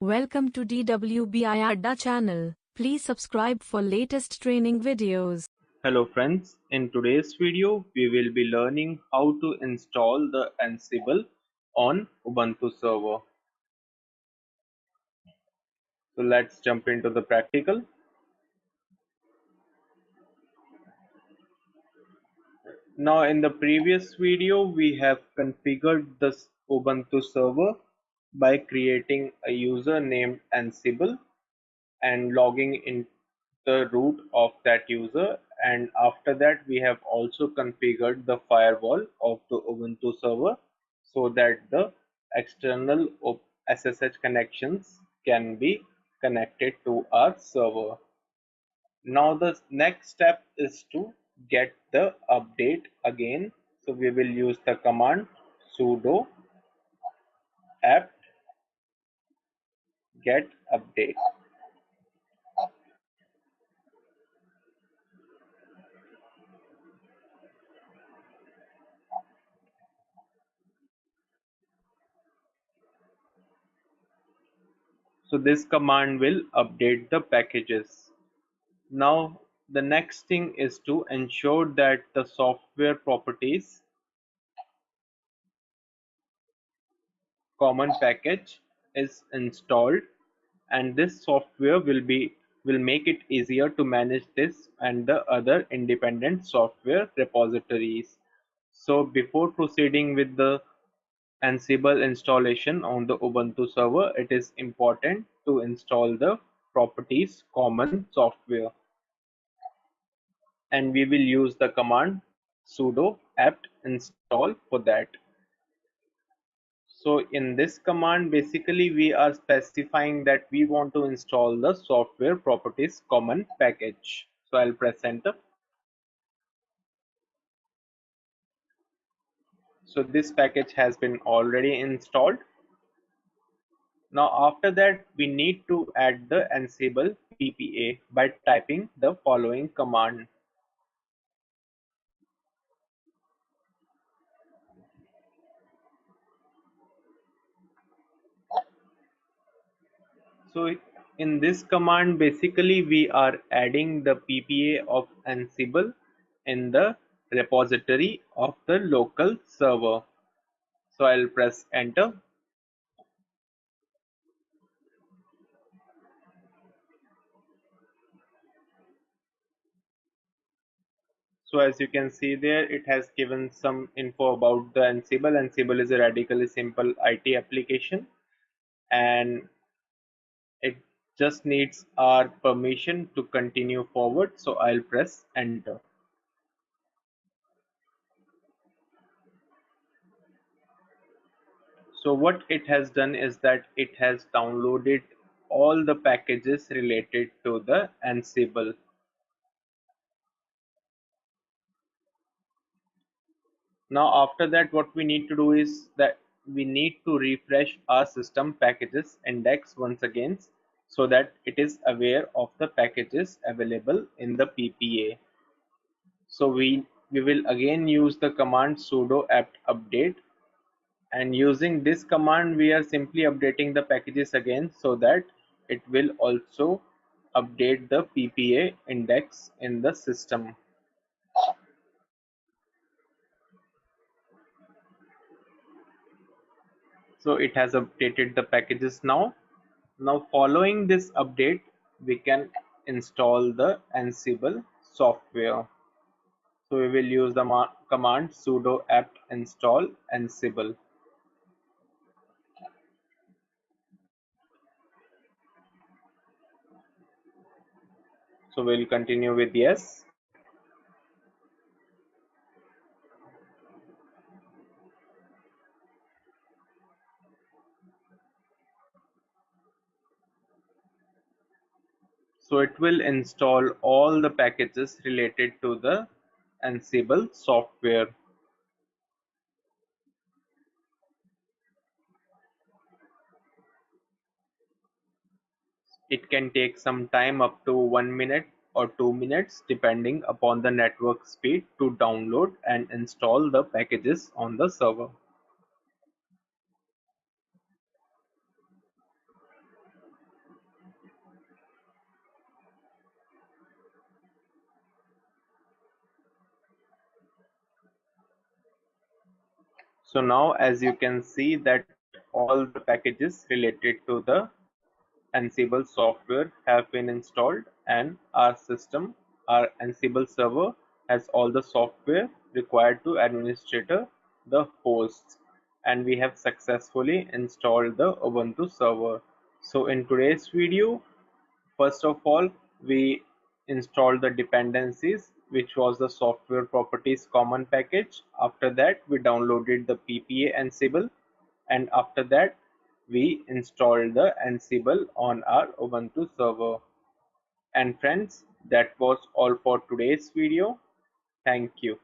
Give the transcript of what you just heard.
Welcome to DWBIADDA channel. Please subscribe for latest training videos. Hello friends, in today's video we will be learning how to install the Ansible on Ubuntu server. So let's jump into the practical. Now in the previous video we have configured the Ubuntu server by creating a user named Ansible and logging in the root of that user, and after that we have also configured the firewall of the Ubuntu server so that the external SSH connections can be connected to our server. Now the next step is to get the update again, so we will use the command sudo apt get update. So this command will update the packages. Now the next thing is to ensure that the software properties common package is installed, and this software will make it easier to manage this and the other independent software repositories. So before proceeding with the Ansible installation on the Ubuntu server, it is important to install the properties common software, and we will use the command sudo apt install for that. So in this command, basically we are specifying that we want to install the software properties common package. So I'll press enter. So this package has been already installed. Now after that we need to add the Ansible PPA by typing the following command. So in this command, basically we are adding the Ppa of Ansible in the repository of the local server. So I'll press enter. So as you can see there, it has given some info about the Ansible. Ansible is a radically simple IT application, and it just needs our permission to continue forward. So I'll press enter. So what it has done is that it has downloaded all the packages related to the Ansible. Now after that, what we need to do is that we need to refresh our system packages index once again, so that it is aware of the packages available in the PPA. So we will again use the command sudo apt update, and using this command we are simply updating the packages again so that it will also update the PPA index in the system. So it has updated the packages now. Now following this update, we can install the Ansible software. So we will use the command sudo apt install Ansible. So we'll continue with yes. So it will install all the packages related to the Ansible software. It can take some time, up to 1 minute or 2 minutes, depending upon the network speed, to download and install the packages on the server. So now as you can see that all the packages related to the Ansible software have been installed, and our system, our Ansible server, has all the software required to administrate the hosts, and we have successfully installed the Ubuntu server. So in today's video, first of all, we installed the dependencies, which was the software properties common package. After that, we downloaded the PPA Ansible, and after that, we installed the Ansible on our Ubuntu server. And friends, that was all for today's video. Thank you.